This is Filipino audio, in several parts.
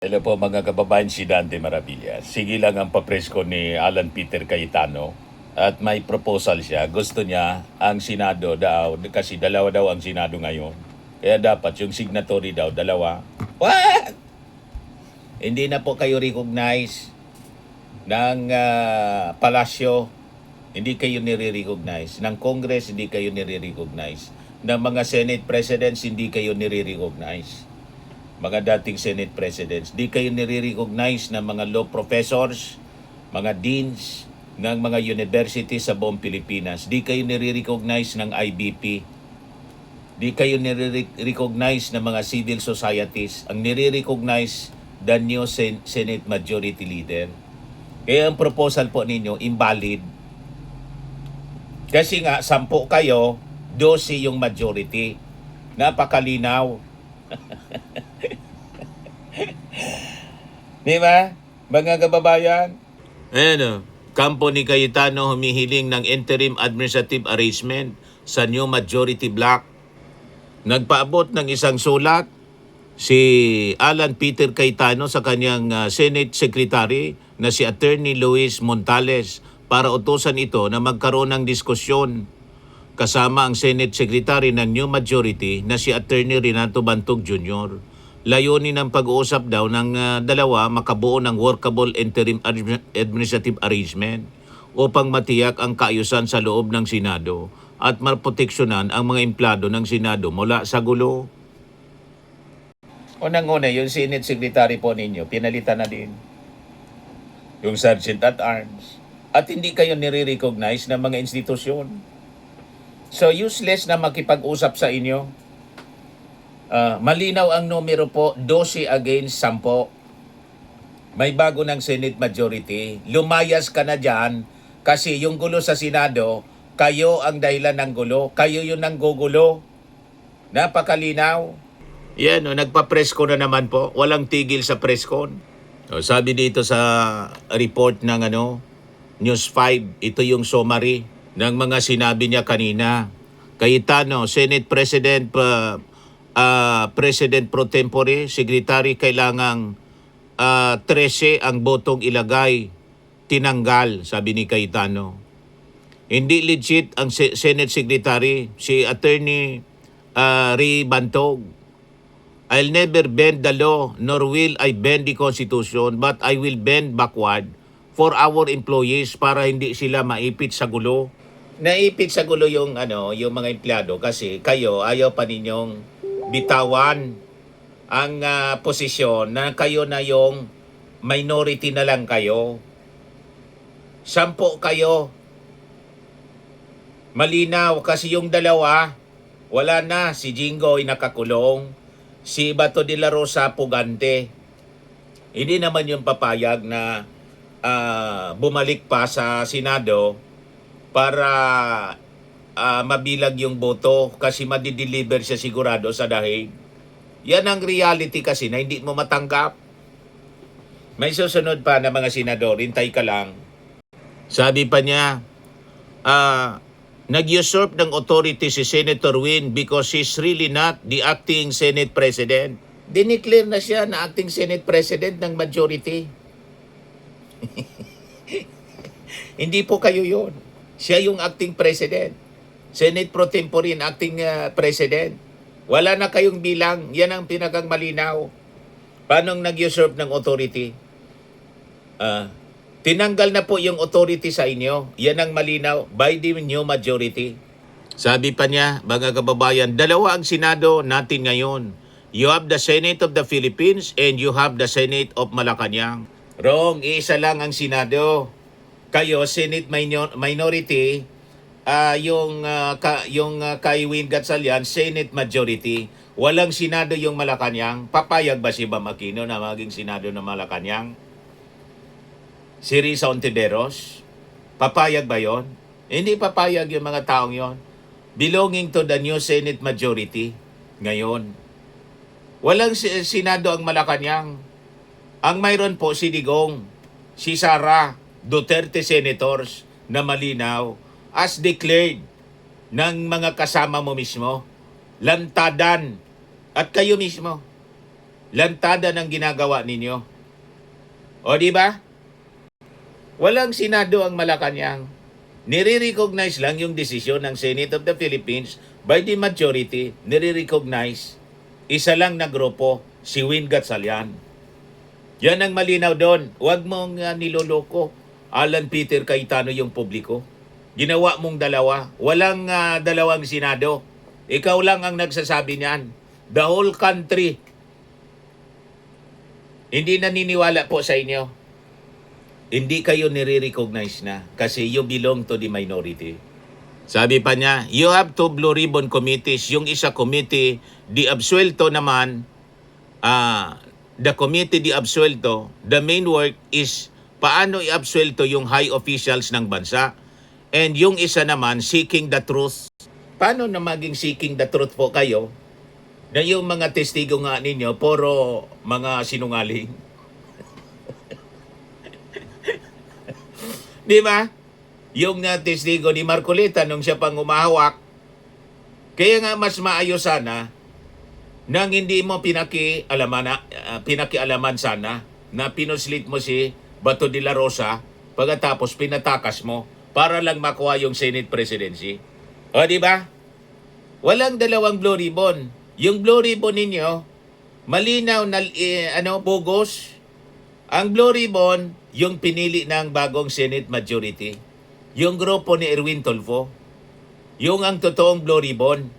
Hello po mga kababayan, si Dante Maravilla. Sige lang ang papresko ni Alan Peter Cayetano at may proposal siya. Gusto niya ang Senado daw, kasi dalawa daw ang Senado ngayon. Kaya dapat yung signatory daw, dalawa. What? Hindi na po kayo recognize ng palasyo. Hindi kayo nire-recognize. Ng Congress, hindi kayo nire-recognize. Ng mga Senate Presidents, hindi kayo nire-recognize. Mga dating Senate Presidents, di kayo nire-recognize ng mga law professors, mga deans ng mga universities sa buong Pilipinas. Di kayo nire-recognize ng IBP. Di kayo nire-recognize ng mga civil societies. Ang nire-recognize the new Senate Majority Leader. Kaya ang proposal po ninyo, invalid. Kasi nga, 10 kayo, 12 yung majority. Napakalinaw. Di ba? Mga kababayan? Ayan, kampo ni Cayetano humihiling ng interim administrative arrangement sa new majority block. Nagpaabot ng isang sulat si Alan Peter Cayetano sa kanyang Senate Secretary na si Attorney Luis Montales para utusan ito na magkaroon ng diskusyon kasama ang Senate Secretary ng New Majority na si Attorney Renato Bantog Jr. Layunin ng pag-uusap daw ng dalawa makabuo ng workable interim administrative arrangement upang matiyak ang kaayusan sa loob ng Senado at maproteksyonan ang mga emplado ng Senado mula sa gulo. Unang-una, yung Senate Secretary po ninyo, pinalitan na din. Yung Sergeant at Arms. At hindi kayo nire-recognize ng mga institusyon. So useless na makipag-usap sa inyo. Malinaw ang numero po, 12 against 10. May bago ng Senate Majority. Lumayas ka na dyan kasi yung gulo sa Senado, kayo ang dahilan ng gulo. Kayo yung nanggugulo. Napakalinaw. Yan, nagpa-presko na naman po. Walang tigil sa preskon. Sabi dito sa report ng News 5, ito yung summary ng mga sinabi niya kanina. Cayetano, Senate President President pro tempore, Secretary, kailangang 13 ang botong ilagay, tinanggal, sabi ni Cayetano. Hindi legit ang Senate Secretary, si Attorney Ray Bantog. I'll never bend the law, nor will I bend the Constitution, but I will bend backward for our employees para hindi sila maipit sa gulo. Naipit sa gulo yung yung mga empleyado kasi kayo ayaw pa ninyong bitawan ang posisyon na kayo na yung minority na lang kayo. 10 kayo. Malinaw kasi yung dalawa wala na, si Jinggoy nakakulong, si Bato de la Rosa pugante. Hindi naman yung papayag na bumalik pa sa Senado para mabilag yung boto kasi madideliver siya sigurado sa dahig. Yan ang reality kasi na hindi mo matanggap. May susunod pa na mga senador, hintay ka lang. Sabi pa niya, nag-usurp ng authority si Senator Win because he's really not the acting Senate President. Dineclare na siya na acting Senate President ng majority. Hindi po kayo yun. Siya yung acting President. Senate pro tempore acting President. Wala na kayong bilang. Yan ang pinakang malinaw. Paano nag-usurp ng authority? Tinanggal na po yung authority sa inyo. Yan ang malinaw by the new majority. Sabi pa niya, mga kababayan, dalawa ang Senado natin ngayon. You have the Senate of the Philippines and you have the Senate of Malacanang. Wrong, isa lang ang Senado. Kayo, Senate minority, yung kay Win Gatchalian, Senate majority. Walang Senado yung Malacanang. Papayag ba si Bam Aquino na maging Senado ng Malacanang? Si Risa Ontiveros? Papayag ba yon? Hindi papayag yung mga taong yon. Belonging to the new Senate majority ngayon. Walang Senado ang Malacanang. Ang mayroon po si Digong, si Sara, Duterte senators na malinaw as declared ng mga kasama mo mismo, lantadan at kayo mismo. Lantada ng ginagawa ninyo. O di ba? Walang Senado ang Malacanang. Nire-recognize lang yung desisyon ng Senate of the Philippines by the majority. Nire-recognize. Isa lang na grupo, si Win Gatchalian. Yan ang malinaw doon. Huwag mong niloloko. Alan Peter Cayetano yung publiko. Ginawa mong dalawa. Walang dalawang Senado. Ikaw lang ang nagsasabi niyan. The whole country. Hindi naniniwala po sa inyo. Hindi kayo nire-recognize na kasi you belong to the minority. Sabi pa niya, you have two Blue Ribbon committees. Yung isa committee, di absuelto naman, the committee di absuelto, the main work is paano i-absuelto yung high officials ng bansa. And yung isa naman, seeking the truth. Paano na maging seeking the truth po kayo na yung mga testigo nga ninyo, puro mga sinungaling? Di ba? Yung testigo ni Marcoleta nung siya pang umahawak, kaya nga mas maayos sana nang hindi mo pinakialaman sana na pinuslit mo si Bato de la Rosa pagkatapos pinatakas mo para lang makuha yung Senate presidency. O di ba? Walang dalawang Blue Ribbon. Yung Blue Ribbon ninyo, malinaw na bugos. Ang Blue Ribbon, yung pinili ng bagong Senate majority. Yung grupo ni Erwin Tulfo. Yung ang totoong Blue Ribbon.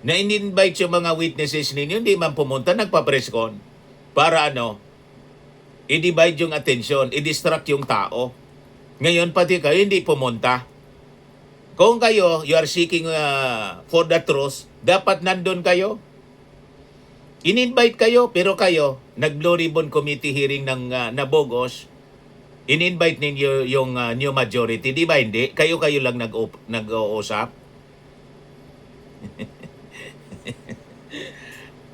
Na in-invite yung mga witnesses ninyo, hindi man pumunta, nagpa-press con. Para i-divide yung attention, i-distract yung tao. Ngayon pati kayo hindi pumunta. Kung kayo, you are seeking for the truth, dapat nandun kayo. In-invite kayo, pero kayo, nag-Blue Ribbon Committee hearing ng nabogos, in-invite ninyo yung new majority. Di ba hindi? Kayo lang nag-uusap.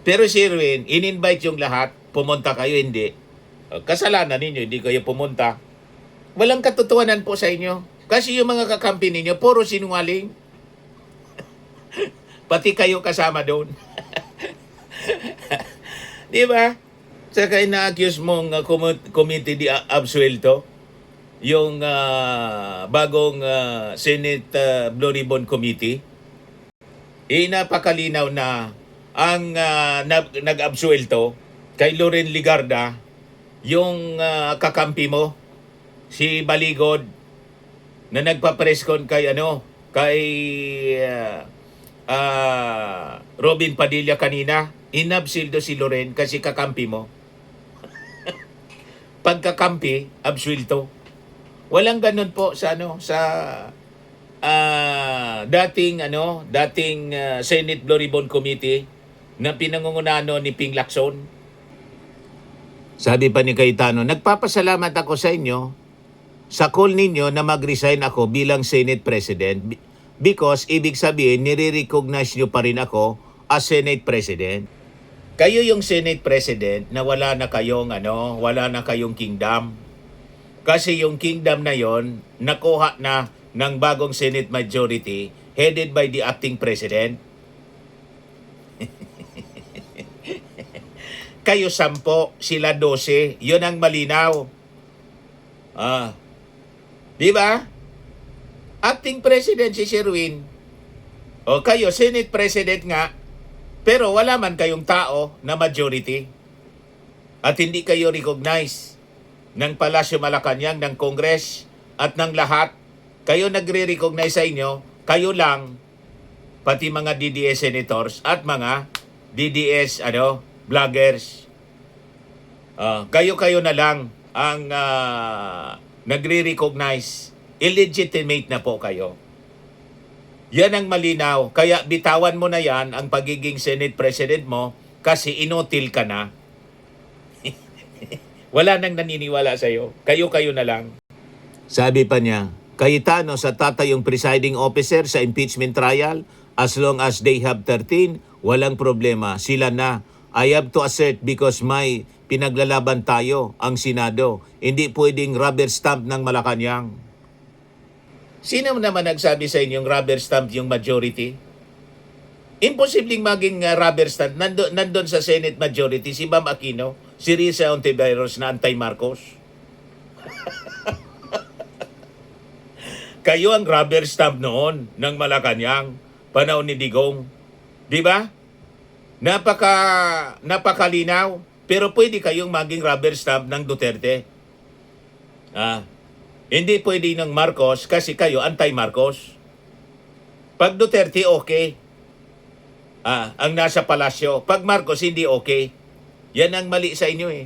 Pero si Erwin, in-invite yung lahat, pumunta kayo, hindi. Kasalanan ninyo, hindi kayo pumunta. Walang katotohanan po sa inyo. Kasi yung mga kakampi ninyo, puro sinungaling. Pati kayo kasama doon. Di ba? Saka ina-accuse mong committee di absuelto, yung bagong Senate Blue Ribbon Committee. Napakalinaw na ang nag-absuelto kay Loren Ligarda, yung kakampi mo, si Baligod, na nagpa-presscon kay Robin Padilla kanina. Inabsildo si Loren kasi kakampi mo. Pagkakampi, absuelto. Walang ganun po sa dating Senate Blue Ribbon Committee na pinangungunahan ni Ping Lacson. Sabi pa ni Cayetano, nagpapasalamat ako sa inyo sa call ninyo na mag-resign ako bilang Senate President because ibig sabihin nire-recognize nyo pa rin ako as Senate President. Kayo yung Senate President na wala na kayong kingdom. Kasi yung kingdom na yon nakuha na ng bagong Senate majority headed by the acting President. Kayo 10, sila 12. Yun ang malinaw. Di ba? Acting President si Sherwin. O kayo, Senate President nga, pero wala man kayong tao na majority. At hindi kayo recognize ng Palasyo Malacanang, ng Congress, at ng lahat. Kayo nagre-recognize sa inyo, kayo lang, pati mga DDS senators at mga DDS vloggers. Kayo na lang ang nagre-recognize. Illegitimate na po kayo. Yan ang malinaw. Kaya bitawan mo na yan ang pagiging Senate President mo kasi inutil ka na. Wala nang naniniwala sa'yo. Kayo na lang. Sabi pa niya, Cayetano sa tatay yung presiding officer sa impeachment trial, as long as they have 13, walang problema. Sila na. I have to assert because may pinaglalaban tayo, ang Senado. Hindi pwedeng rubber stamp ng Malacanang. Sino naman nagsabi sa inyong rubber stamp yung majority? Imposibleng maging rubber stamp. Nandun sa Senate majority si Bam Aquino, si Risa Ontiveros na anti-Marcos. Kayo ang rubber stamp noon ng Malacanang, panahon ni Digong. Di ba? Napakalinaw. Pero pwede kayong maging rubber stamp ng Duterte. Hindi pwede ng Marcos kasi kayo anti-Marcos. Pag Duterte, okay. Ang nasa palasyo. Pag Marcos, hindi okay. Yan ang mali sa inyo eh.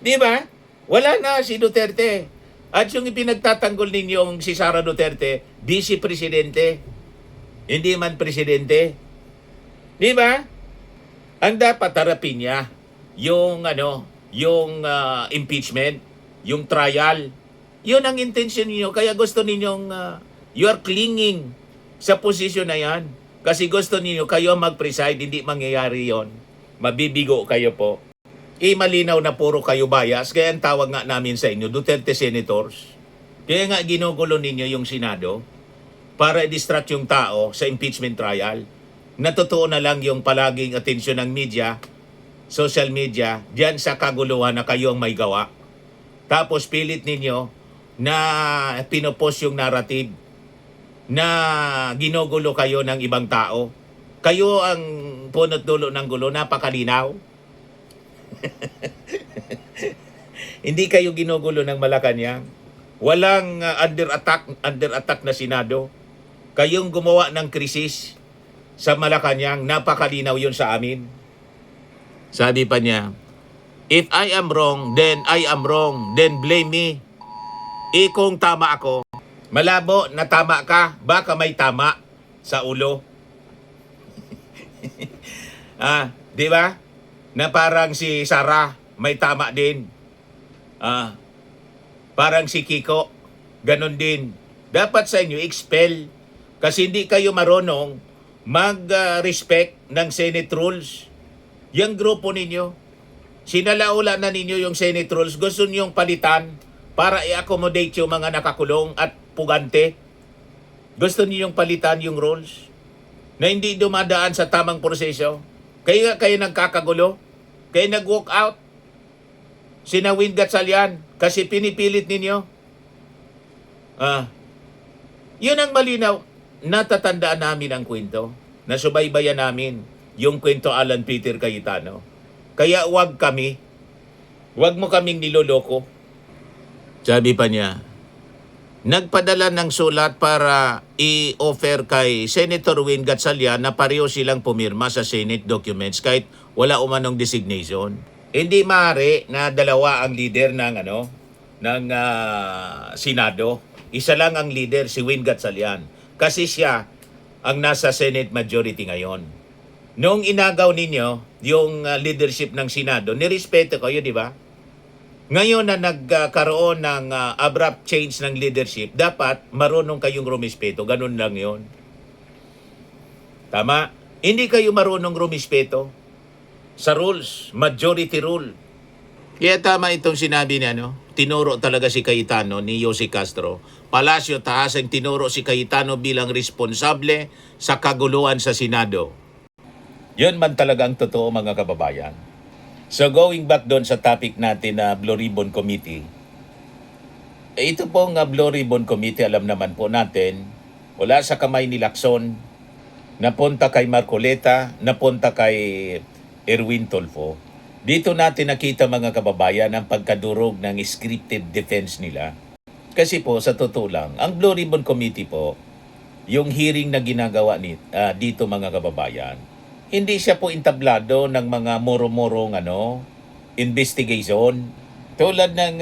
Di ba? Wala na si Duterte. At yung ipinagtatanggol ninyong si Sara Duterte, vice presidente. Hindi man presidente. Di ba? Ang dapat harapin niya yung impeachment, yung trial. Yun ang intention niyo. Kaya gusto ninyong you are clinging sa posisyon na yan. Kasi gusto niyo kayo mag-preside, hindi mangyayari yon. Mabibigo kayo po. Malinaw na puro kayo bias. Kaya ang tawag nga namin sa inyo, Duterte Senators. Kaya nga ginugulo ninyo yung Senado para i-distract yung tao sa impeachment trial. Natotoo na lang yung palaging atensyon ng media, social media, diyan sa kaguluhan na kayo ang may gawa. Tapos pilit ninyo na pinopost yung narrative na ginugulo kayo ng ibang tao. Kayo ang punot dulo ng gulo, napakalinaw. Hindi kayo ginugulo ng Malacanang. Walang under attack na Senado. Kayong gumawa ng krisis sa Malacanang, napakalinaw yun sa amin. Sabi pa niya, if I am wrong, then I am wrong, then blame me. Kung tama ako, malabo na tama ka, baka may tama sa ulo. Di ba? Na parang si Sara, may tama din. Parang si Kiko, ganun din. Dapat sa inyo, expel. Kasi hindi kayo marunong mag-respect ng Senate rules. Yung grupo ninyo, sinalaula na ninyo yung Senate rules, gusto niyong palitan para i-accommodate yung mga nakakulong at pugante. Gusto niyong palitan yung rules na hindi dumadaan sa tamang proseso. Kaya nagkakagulo, kaya nag-walk out. Sina Win Gatchalian kasi pinipilit ninyo. Yun ang malinaw. Natatandaan namin ang kwento. Nasubaybayan namin yung kwento Alan Peter Cayetano. Kaya wag mo kaming niloloko. Sabi pa niya, nagpadala ng sulat para i-offer kay Senator Win Gatchalian na pareho silang pumirma sa Senate documents kahit wala umanong designation. Hindi maaari na dalawa ang leader ng Senado. Isa lang ang leader, si Win Gatchalian. Kasi siya ang nasa Senate majority ngayon. Noong inagaw ninyo yung leadership ng Senado, nirespeto kayo, di ba? Ngayon na nagkaroon ng abrupt change ng leadership, dapat marunong kayong rumispeto. Ganun lang yon. Tama? Hindi kayo marunong rumispeto sa rules, majority rule. Kaya tama itong sinabi niya, tinuro talaga si Cayetano ni Jose Castro. Palasyo taas ang tinuro si Cayetano bilang responsable sa kaguluhan sa Senado. Yun man talaga ang totoo, mga kababayan. So going back doon sa topic natin na Blue Ribbon Committee. Ito pong Blue Ribbon Committee, alam naman po natin, wala sa kamay ni Lacson, napunta kay Marcoleta, napunta kay Erwin Tulfo. Dito natin nakita, mga kababayan, ang pagkadurog ng scripted defense nila. Kasi po, sa totoo lang, ang Blue Ribbon Committee po, yung hearing na ginagawa dito, mga kababayan, hindi siya po entablado ng mga moro-morong investigation. Tulad ng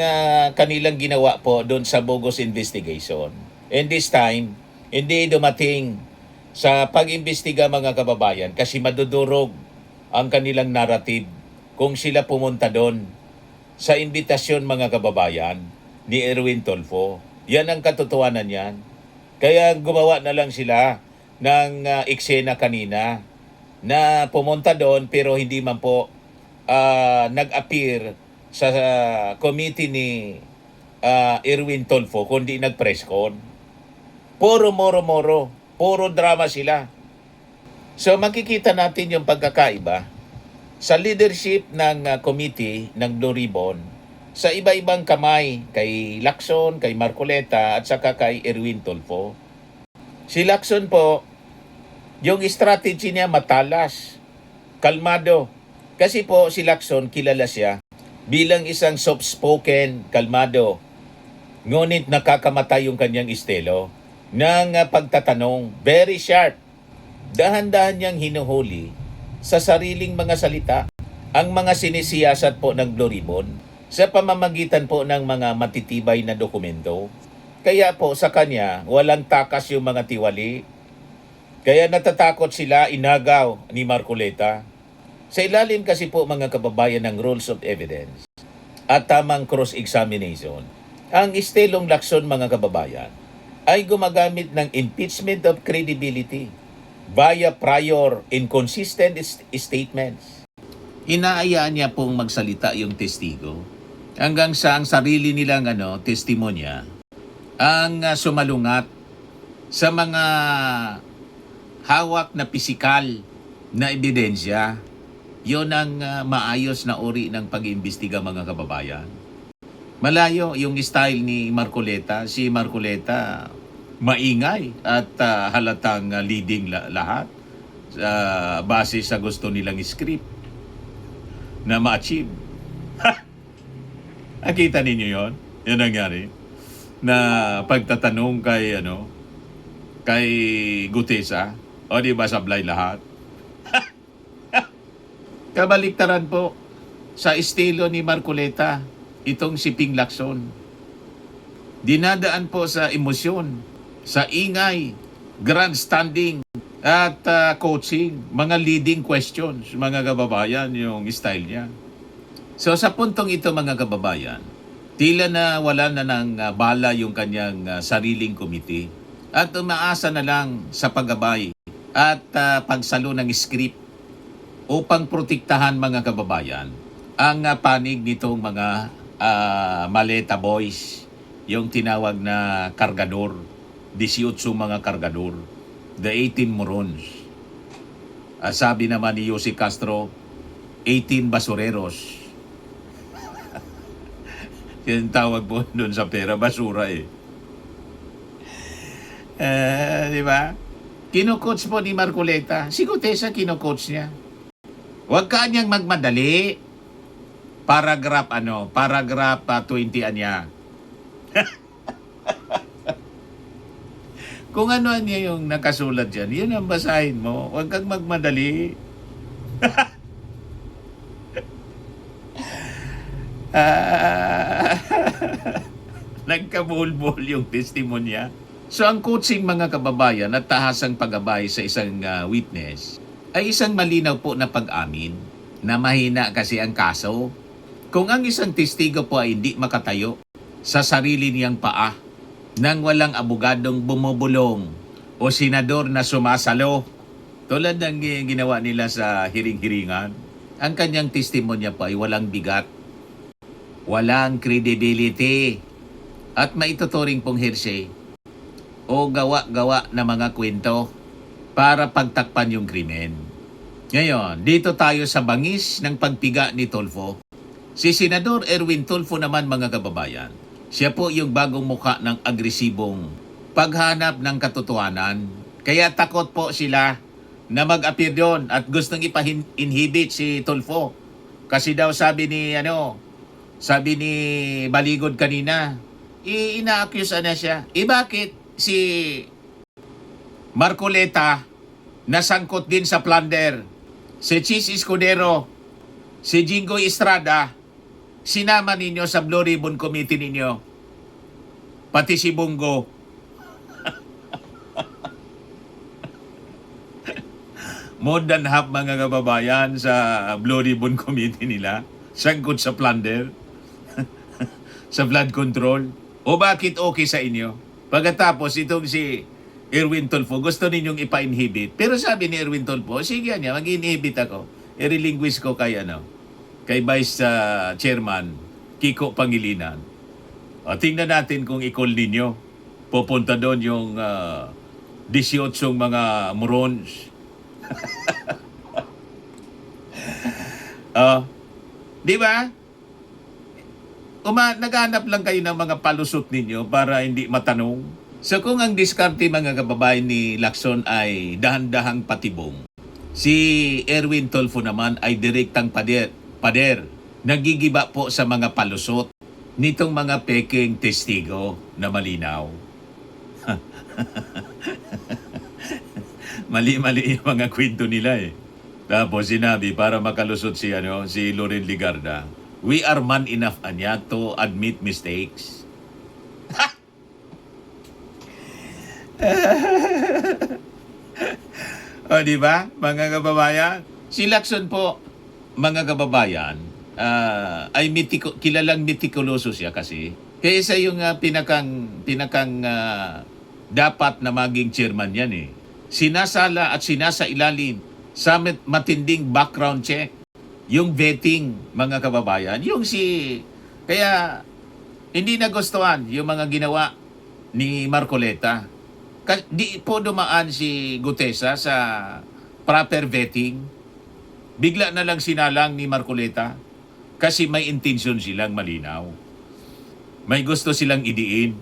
kanilang ginawa po doon sa bogus investigation. And this time, hindi dumating sa pag-imbestiga, mga kababayan, kasi madudurog ang kanilang narrative kung sila pumunta doon sa imbitasyon, mga kababayan, ni Erwin Tulfo. Yan ang katotohanan yan. Kaya gumawa na lang sila ng eksena kanina na pumunta doon pero hindi man po nag-appear sa committee ni Erwin Tulfo kundi nag-press con. Puro moro-moro. Puro drama sila. So makikita natin yung pagkakaiba sa leadership ng committee ng Blue Ribbon sa iba-ibang kamay, kay Lacson, kay Marcoleta at saka kay Erwin Tulfo. Si Lacson po, yung strategy niya matalas, kalmado. Kasi po si Lacson kilala siya bilang isang soft-spoken, kalmado. Ngunit nakakamatay yung kanyang estilo ng pagtatanong, very sharp. Dahan-dahan niyang hinuhuli sa sariling mga salita ang mga sinisiyasat po ng Blue Ribbon sa pamamagitan po ng mga matitibay na dokumento. Kaya po sa kanya, walang takas yung mga tiwali. Kaya natatakot sila inagaw ni Marcoleta. Sa ilalim kasi po mga kababayan ng rules of evidence at tamang cross-examination, ang estilong Lacson mga kababayan ay gumagamit ng impeachment of credibility via prior inconsistent statements. Inaayaan niya pong magsalita yung testigo hanggang sa ang sarili nilang testimonya ang sumalungat sa mga hawak na pisikal na ebidensya. Yon ang maayos na uri ng pag-iimbestiga mga kababayan. Malayo yung style ni Marcoleta. Si Marcoleta maingay at halatang leading lahat base sa gusto nilang script na ma-achieve. Nakita ninyo yon? Yun nangyari. Na pagtatanong kay Gutesa, o di ba sablay lahat? Kabaliktaran po sa estilo ni Marcoleta, itong si Ping Lacson. Dinadaan po sa emosyon, sa ingay, grandstanding, at coaching, mga leading questions, mga kababayan, yung style niya. So sa puntong ito mga kababayan, tila na wala na ng bala yung kanyang sariling komite at umaasa na lang sa paggabay at pagsalo ng script upang protektahan mga kababayan ang panig nitong mga maleta boys, yung tinawag na kargador, 18 mga kargador, the 18 morons. Sabi naman ni Jose Castro, 18 basureros. Yan tawag po doon sa pera, basura eh. Di ba? Kino-coach po ni Marcoleta. Si Gutesa kino-coach niya. Huwag ka niyang magmadali. Paragraph 20 niya. Kung ano niya yung nakasulat dyan, yun ang basahin mo. Huwag kang magmadali. Nagkabulbol yung testimonya. So ang coaching mga kababayan at tahasang paggabay sa isang witness ay isang malinaw po na pag-amin na mahina kasi ang kaso. Kung ang isang testigo po ay hindi makatayo sa sarili niyang paa nang walang abogadong bumubulong o senador na sumasalo tulad ng ginawa nila sa hiring-hiringan, ang kanyang testimonya po ay walang bigat, walang credibility at maituturing pong hearsay o gawa-gawa na mga kwento para pagtakpan yung krimen. Ngayon, dito tayo sa bangis ng pagpiga ni Tulfo. Si Senador Erwin Tulfo naman mga kababayan, siya po yung bagong mukha ng agresibong paghanap ng katotohanan. Kaya takot po sila na mag-appear doon at gustong ipa-inhibit si Tulfo. Kasi daw sabi ni Baligod kanina, ina-accuse na siya. Bakit si Marcoleta nasangkot din sa plunder? Si Chis Escudero, si Jinggoy Estrada, sinama ninyo sa Blue Ribbon Committee ninyo. Pati si Bongo. More than half mga kababayan sa Blue Ribbon Committee nila, sangkot sa plunder, sa flood control. O bakit okay sa inyo? Pagkatapos itong si Erwin Tulfo, gusto ninyong ipa-inhibit. Pero sabi ni Erwin Tulfo, sige niya, mag-inhibit ako. I-relinquish ko kay Vice Chairman Kiko Pangilinan. Tingnan natin kung i-call ninyo. Pupunta doon yung 18 mga morons. Oh, di ba? Naghanap lang kayo ng mga palusot ninyo para hindi matanong. So kung ang diskarte mga kababayan ni Lacson ay dahan-dahang patibong, si Erwin Tulfo naman ay direktang pader. Nagigiba po sa mga palusot nitong mga peking testigo na malinaw. Mali-mali yung mga kwento nila eh. Tapos sinabi para makalusot si Loren Ligarda, we are man enough anya to admit mistakes. O di ba, mga kababayan? Si Lacson po, mga kababayan, ay kilalang mitikuloso siya kasi. Kaya isa yung pinakang dapat na maging chairman yan eh. Sinasala at sinasailalim sa matinding background check. Yung vetting, mga kababayan. Kaya hindi nagustuhan yung mga ginawa ni Marcoleta. Di po dumaan si Gutesa sa proper vetting. Bigla na lang sinalang ni Marcoleta kasi may intention silang malinaw. May gusto silang idiin.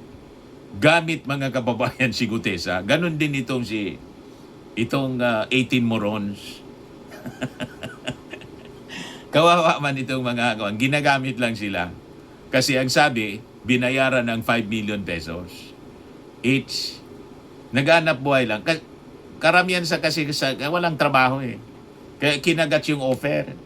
Gamit mga kababayan si Gutesa. Ganon din itong 18 morons. Kawawa man itong mga ginagamit lang sila. Kasi ang sabi, binayaran ng 5 million pesos each. Naghanap buhay lang. Karamihan kasi walang trabaho eh. Kaya kinagat yung offer.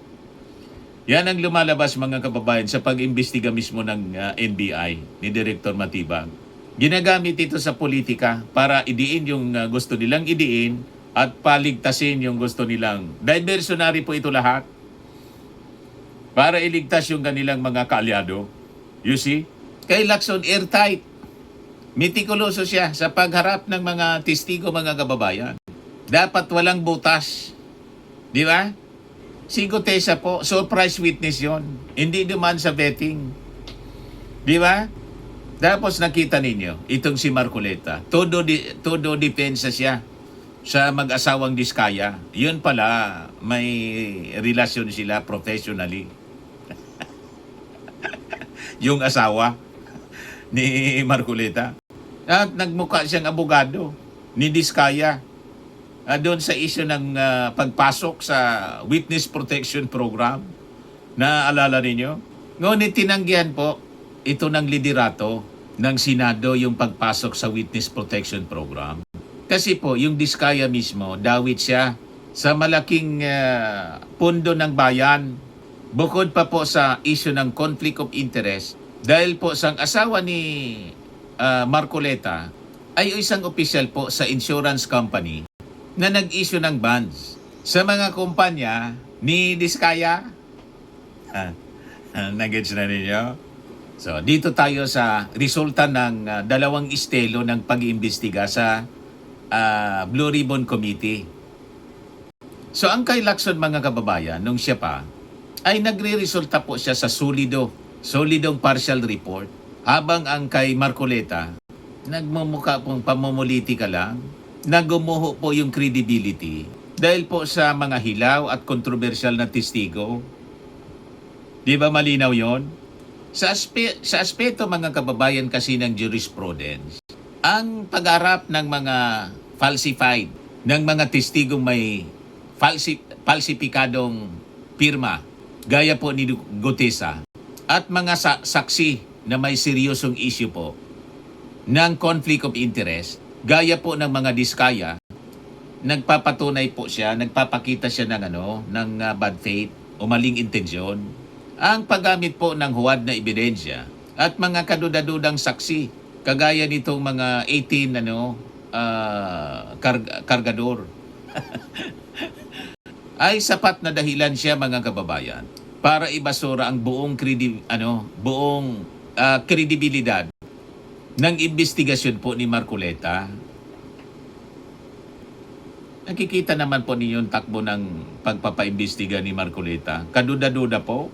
Yan ang lumalabas mga kababayan sa pag-imbestiga mismo ng NBI ni Director Matibag. Ginagamit ito sa politika para idiin yung gusto nilang idiin at paligtasin yung gusto nilang. Diversionary po ito lahat. Para iligtas yung kanilang mga kaalyado. You see? Kay Lacson, airtight. Mitikuloso siya sa pagharap ng mga testigo, mga kababayan. Dapat walang butas. Di ba? Si Gutesa po, surprise witness yon. Hindi duman sa vetting. Di ba? Tapos nakita ninyo, itong si Marcoleta, todo depensa siya sa mag-asawang Diskaya. Yun pala, may relasyon sila professionally. Yung asawa ni Marcoleta. At nagmukha siyang abogado ni Diskaya doon sa issue ng pagpasok sa Witness Protection Program. Naalala ninyo? Ngunit tinanggihan po ito ng liderato ng Senado yung pagpasok sa Witness Protection Program. Kasi po, yung Diskaya mismo, dawit siya sa malaking pundo ng bayan. Bukod pa po sa issue ng conflict of interest, dahil po sang asawa ni Marcoleta ay isang opisyal po sa insurance company na nag-issue ng bonds sa mga kumpanya ni Diskaya. Nag-gets na ninyo? So, dito tayo sa resulta ng dalawang estelo ng pag-iimbestiga sa Blue Ribbon Committee. So, ang kay Lacson mga kababayan, nung siya pa, ay nagre-resulta po siya sa solidong partial report. Habang ang kay Marcoleta, nagmumukha pong pamumuliti ka lang, nagumuho po yung credibility dahil po sa mga hilaw at kontrobersyal na testigo. Di ba malinaw yon? Sa aspeto mga kababayan kasi ng jurisprudence, ang pag-arap ng mga falsified, ng mga testigong may falsipikadong pirma, gaya po ni Gutesa, at mga saksi na may seryosong issue po ng conflict of interest, gaya po ng mga Diskaya, nagpapatunay po siya, nagpapakita siya ng bad faith o maling intensyon. Ang paggamit po ng huwad na ebidensya at mga kadudadudang saksi, kagaya nitong mga 18 kargador, ay sapat na dahilan siya mga kababayan para ibasura ang buong kredibilidad ng investigasyon po ni Marcoleta. Nakikita naman po ninyo yung takbo ng pagpapaimbestiga ni Marcoleta. Kaduda-duda po.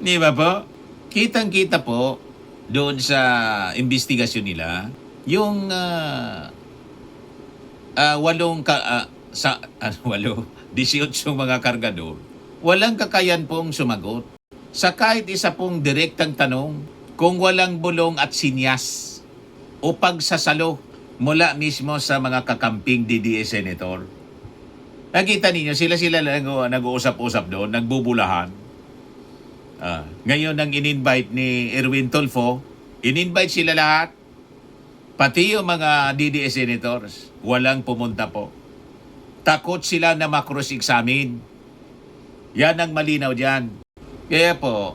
Di ba po? Kitang-kita po doon sa investigasyon nila, yung walong sa 18 mga kargador, walang kakayan pong sumagot. Sa kahit isa pong direktang tanong, kung walang bulong at sinyas o pagsasalo mula mismo sa mga kakamping DDS senator. Nakita ninyo, sila lang nag-uusap-usap doon, nagbubulahan. Ngayon ang in-invite ni Erwin Tulfo, in-invite sila lahat, pati yung mga DDS senators, walang pumunta po. Takot sila na makross-examine. Yan ang malinaw dyan. Kaya po,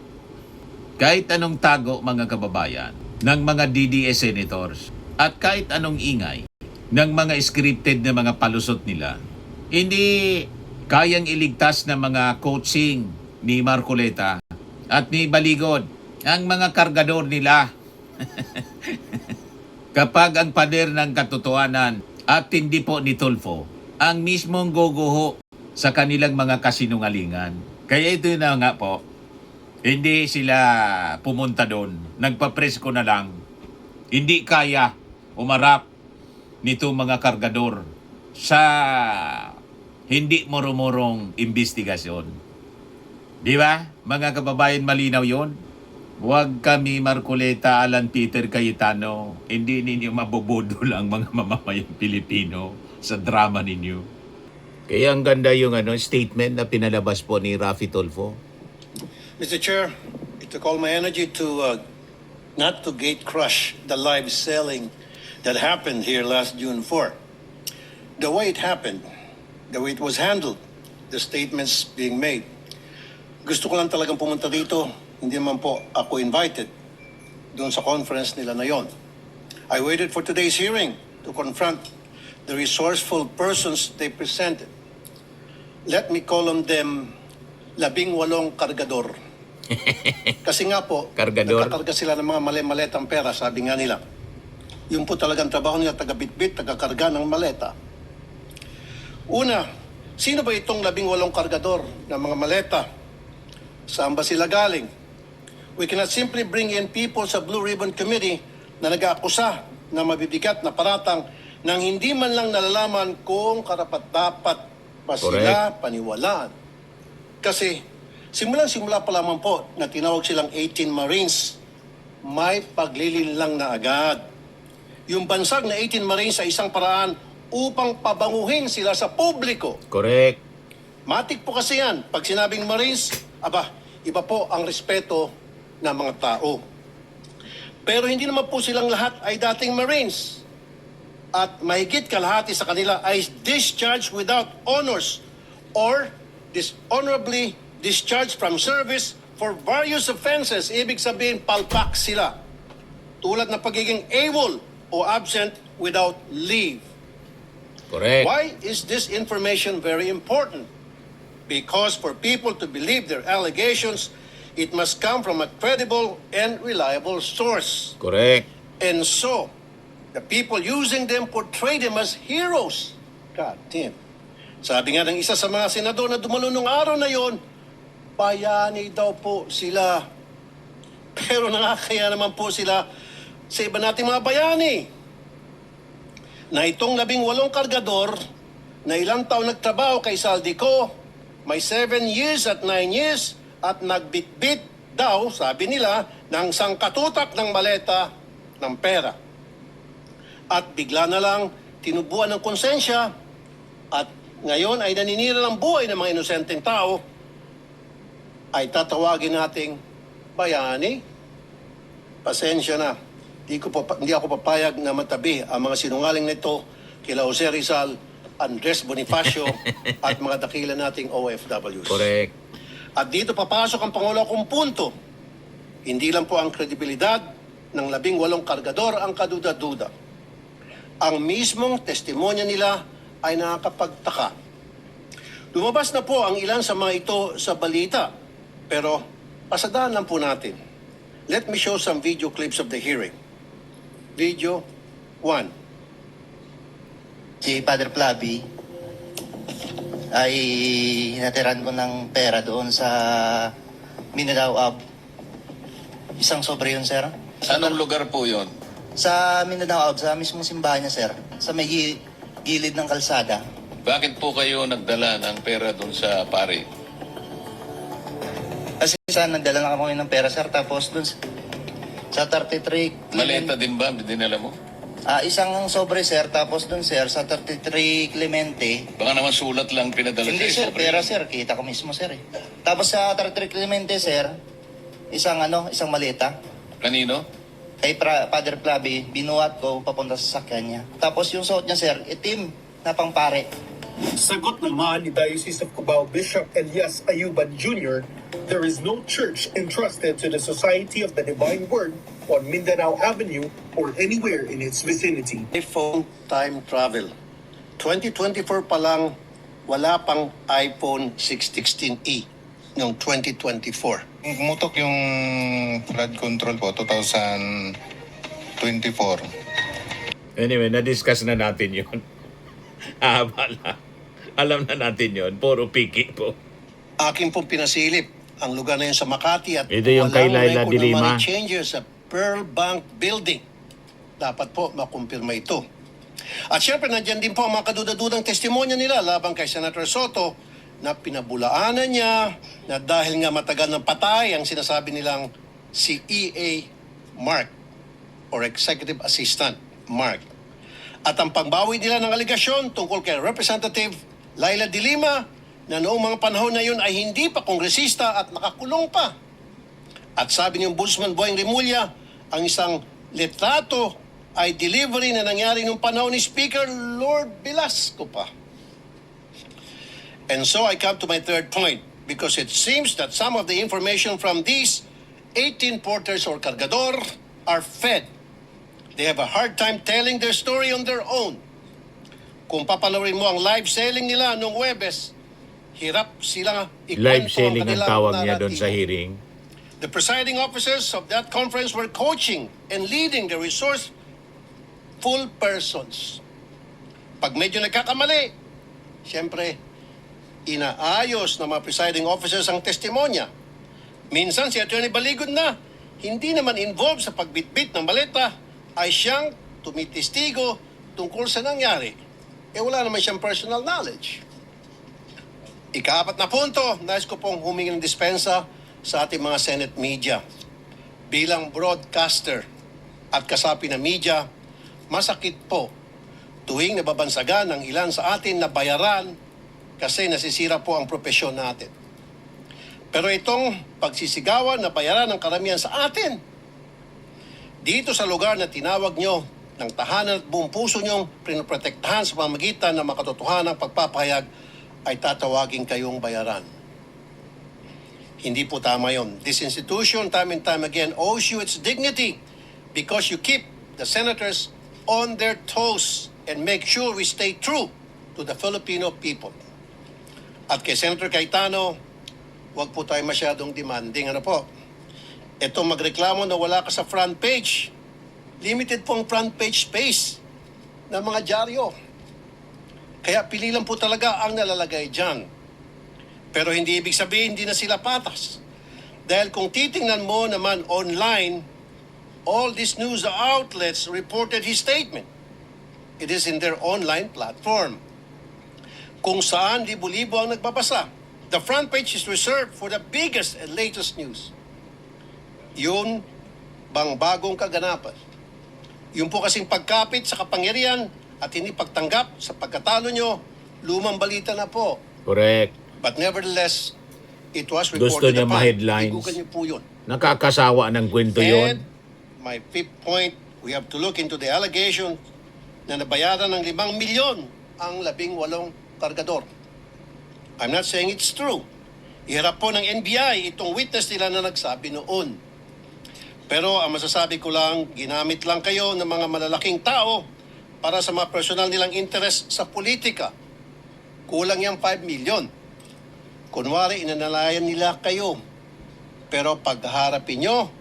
kahit anong tago mga kababayan ng mga DDS senators at kahit anong ingay ng mga scripted na mga palusot nila, hindi kayang iligtas ng mga coaching ni Marcoleta at ni Baligod ang mga kargador nila. Kapag ang pader ng katotohanan at hindi po ni Tulfo ang mismong guguho sa kanilang mga kasinungalingan. Kaya ito na nga po, hindi sila pumunta doon. Nagpapresko na lang. Hindi kaya umarap nito mga kargador sa hindi murumurong investigasyon. Di ba? Mga kababayan, malinaw yon. Huwag kami Marcoleta, Alan Peter Cayetano. Hindi ninyo mabubudol ang mga mamamayang Pilipino sa drama ninyo. Kaya ang ganda yung statement na pinalabas po ni Raffy Tulfo. Mr. Chair, it took all my energy to not to gate crush the live selling that happened here last June 4. The way it happened, the way it was handled, the statements being made. Gusto ko lang talagang pumunta dito. Hindi naman po ako invited doon sa conference nila na yon. I waited for today's hearing to confront the resourceful persons they presented. Let me call on them 18 kargador. Kasi nga po, Kargador. nagkakarga sila ng mga maletang pera, sabi nga nila. Yun po talagang trabaho nila, taga-bitbit, taga-karga ng maleta. Una, sino ba itong 18 kargador ng mga maleta? Saan ba sila galing? We cannot simply bring in people sa Blue Ribbon Committee na nag-aakusa na mabibigat na paratang nang hindi man lang nalalaman kung karapat-dapat ba sila paniwalaan. Kasi simulang-simula pa lamang po na tinawag silang 18 Marines, may paglilin lang na agad. Yung bansag na 18 Marines sa isang paraan upang pabanguhin sila sa publiko. Correct. Matik po kasi yan. Pag sinabing Marines, iba po ang respeto ng mga tao. Pero hindi naman po silang lahat ay dating Marines. At mahigit kalahati sa kanila ay discharged without honors or dishonorably discharged from service for various offenses. Ibig sabihin, palpak sila. Tulad ng pagiging AWOL o absent without leave. Correct. Why is this information very important? Because for people to believe their allegations, it must come from a credible and reliable source. Correct. And so, the people using them portray them as heroes. God damn. Sabi nga ng isa sa mga senador na dumalo nung araw na yon, bayani daw po sila. Pero nakakaya naman po sila sa iba nating mga bayani. Na itong 18 kargador na ilang taon nagtrabaho kay Saldico, may 7 years at 9 years at nagbitbit daw, sabi nila, ng sangkatutak ng maleta ng pera. At bigla na lang tinubuan ng konsensya at ngayon ay naninira ng buhay ng mga inosenteng tao, ay tatawagin nating bayani. Pasensya na. Hindi ako papayag na matabi ang mga sinungaling nito kila Jose Rizal, Andres Bonifacio at mga dakila nating OFWs. Correct. At dito papasok ang Pangulo kong punto. Hindi lang po ang kredibilidad ng 18 kargador ang kaduda-duda. Ang mismong testimonya nila ay nakakapagtaka. Lumabas na po ang ilan sa mga ito sa balita. Pero pasadaan lang po natin. Let me show some video clips of the hearing. Video 1. Si Father Flavi ay natiran ko ng pera doon sa Mindanao Ab. Isang sobre yun, sir. Anong lugar po yon? Sa Mindanao, sa mismong simbahan niya, sir. Sa may gilid ng kalsada. Bakit po kayo nagdala ng pera doon sa pari? Kasi sa nagdala na kami ng pera, sir. Tapos dun sa 33... Maleta din ba dinala mo? Isang sobre, sir. Tapos dun, sir, sa 33 Clemente. Baka naman sulat lang pinadala Hindi, sa sir. Pera, sir. Kita ko mismo, sir. Tapos sa 33 Clemente, sir, isang maleta. Kanino? Kay Father Clavi, binuhat ko papunta sa sakyan niya. Tapos yung suot niya, sir, itim na pangpare. Sagot naman ni Diocese of Cubao Bishop Elias Ayuban Jr., there is no church entrusted to the Society of the Divine Word on Mindanao Avenue or anywhere in its vicinity. iPhone time travel. 2024 pa lang, wala pang iPhone 616e noong 2024. Pumutok yung flood control po, 2024. Anyway, na-discuss na natin yun. Abala. Alam na natin yun. Puro piki po. Akin pong pinasilip ang lugar na yun sa Makati at Ito yung kay Laila record de ng Lima. money changers sa Pearl Bank Building. Dapat po makumpirma ito. At syempre, nandyan din po ang mga kadudadudang testimonya nila laban kay Senator Soto na pinabulaanan niya na dahil nga matagal ng patay ang sinasabi nilang si E.A. Mark or Executive Assistant Mark. At ang pangbawi nila ng aligasyon tungkol kay Representative Laila de Lima na noong mga panahon na yun ay hindi pa kongresista at nakakulong pa. At sabi ni Ombudsman Boyeng Remulla, ang isang litrato ay delivery na nangyari nung panahon ni Speaker Lord Velasco pa. And so I come to my third point because it seems that some of the information from these 18 porters or cargador are fed. They have a hard time telling their story on their own. Kung papanoorin mo ang live selling nila noong Huwebes, hirap sila ikwento Live selling ang kanilang tawag niya doon naratibo. sa hearing. The presiding officers of that conference were coaching and leading the resourceful persons. Pag medyo nagkakamali, siyempre, inaayos ng mga presiding officers ang testimonya. Minsan si Attorney Baligod na, hindi naman involved sa pagbitbit ng maleta, ay siyang tumitistigo tungkol sa nangyari. Wala naman siyang personal knowledge. Ikaapat na punto, nais ko pong humingi ng dispensa sa ating mga Senate media. Bilang broadcaster at kasapi na media, masakit po tuwing nababansagan ng ilan sa atin na bayaran kasi nasisira po ang propesyon natin. Pero itong pagsisigawan na bayaran ng karamihan sa atin, dito sa lugar na tinawag nyo ng tahanan at buong puso nyong pinoprotektahan sa pamamagitan ng makatotohanang pagpapahayag, ay tatawagin kayong bayaran. Hindi po tama yon. This institution, time and time again, owes you its dignity because you keep the senators on their toes and make sure we stay true to the Filipino people. At kay Senator Cayetano, huwag po tayo masyadong demanding. Ano po? Ito magreklamo na wala ka sa front page. Limited po ang front page space ng mga dyaryo. Kaya pili lang po talaga ang nalalagay dyan. Pero hindi ibig sabihin hindi na sila patas. Dahil kung titingnan mo naman online, all these news outlets reported his statement. It is in their online platform. Kung saan libo-libo ang nagbabasa. The front page is reserved for the biggest and latest news. Yun bang bagong kaganapan? Yung po kasing pagkapit sa kapangyarihan at hindi pagtanggap sa pagkatalo nyo, lumang balita na po. Correct. But nevertheless, it was Gusto reported niya upon. ma-headlines. Igugan niyo po yun. Nakakasawa ng kwento And yon. my fifth point, we have to look into the allegation na nabayaran ng 5 milyon ang 18 kargador. I'm not saying it's true. Iharap po ng NBI itong witness nila na nagsabi noon. Pero ang masasabi ko lang, ginamit lang kayo ng mga malalaking tao para sa mga personal nilang interest sa politika. Kulang yung 5 milyon. Kunwari, inanalayan nila kayo. Pero pagharapin nyo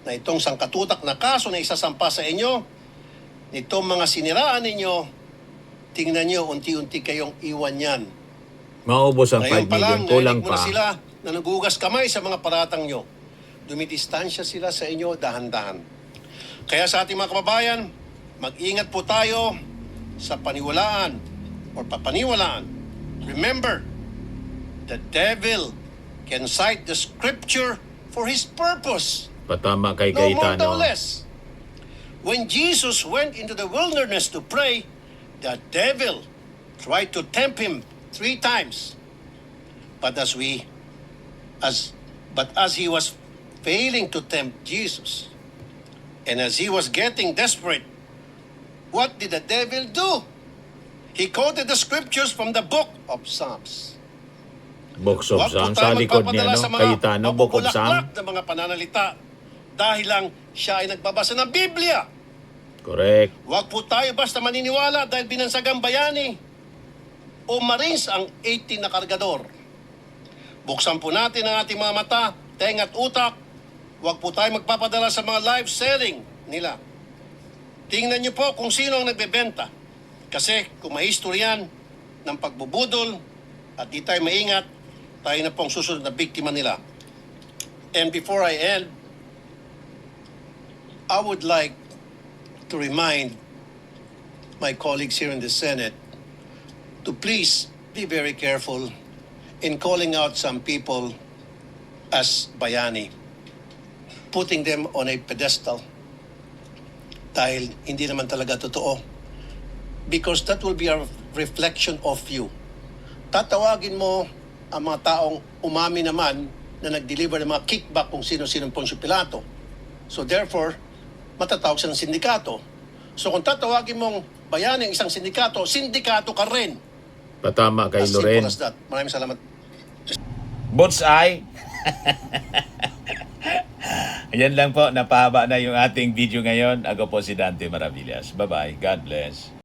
na itong sangkatutak na kaso na isasampa sa inyo, nitong mga siniraan ninyo, tingnan nyo, unti-unti kayong iwan yan. Maubos ang 5 Ngayon pa lang, million. Kulang narinig mo na pa. sila na nagugas kamay sa mga paratang nyo. Dumidistansya sila sa inyo dahan-dahan. Kaya sa ating mga kababayan, mag-ingat po tayo sa paniwalaan or papaniwalaan. Remember, the devil can cite the scripture for his purpose. Patama kay No more, no Cayetano. less. When Jesus went into the wilderness to pray, the devil tried to tempt him 3 times. But as he was failing to tempt Jesus, and as he was getting desperate, what did the devil do? He quoted the scriptures from the book of Psalms. Books of Huwag po Psalm. tayo Sa likod niya, magpapadala no? sa mga Cayetano, Book of Psalm. mabubulaklak na mga pananalita dahil lang siya ay nagbabasa ng Biblia. Correct. Huwag po tayo basta maniniwala dahil binansagang bayani o Marines ang 18 na kargador. Buksan po natin ang ating mga mata, tenga at utak. Huwag po tayo magpapadala sa mga live selling nila. Tingnan niyo po kung sino ang nagbebenta. Kasi kung may historian ng pagbubudol at di tayo maingat, tayo na pong susunod na biktima nila. And before I end, I would like to remind my colleagues here in the Senate to please be very careful in calling out some people as bayani, putting them on a pedestal dahil hindi naman talaga totoo. Because that will be a reflection of you. Tatawagin mo ang mga taong umami naman na nag-deliver ng mga kickback kung sino-sino Poncio Pilato. So therefore, matatawag siya ng sindikato. So kung tatawagin mong bayani ang isang sindikato, sindikato ka rin. Patama kay As simple Loren. as that. Maraming salamat. Bullseye. Ayan lang po, napahaba na yung ating video ngayon. Ako po si Dante Maravillas. Bye-bye. God bless.